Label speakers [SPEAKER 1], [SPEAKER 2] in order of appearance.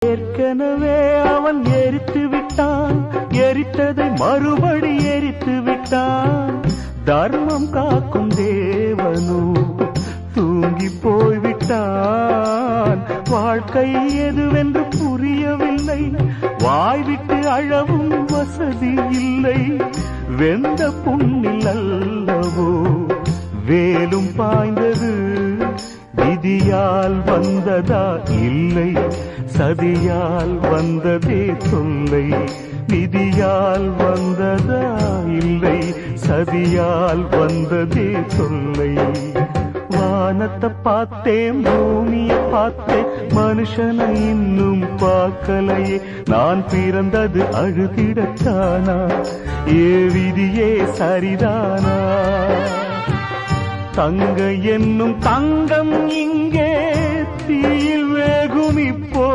[SPEAKER 1] ஏற்கனவே அவன் எரித்து விட்டான், எரித்ததை மறுபடி எரித்து விட்டான். தர்மம் காக்கும் தேவனோ தூங்கி போய்விட்டான். வாழ்க்கை எதுவென்று புரியவில்லை, வாய்விட்டு அழவும் வசதி இல்லை. வெந்த புண்ணில் அல்லவோ வேலும் பாய்ந்தது, விதியால் வந்ததா இல்லை, சதியால் வந்ததே தொல்லை. விதியால் வந்ததா இல்லை, சதியால் வந்ததே தொல்லை. வானத்தை பார்த்தேன், பூமிய பார்த்தேன், மனுஷனை இன்னும் பார்க்கலையே. நான் பிறந்தது அழுதிடத்தானா, ஏ விதியே சரிதானா? தங்க என்னும் தங்கம் இங்கே தீயில் வேகும் இப்போ.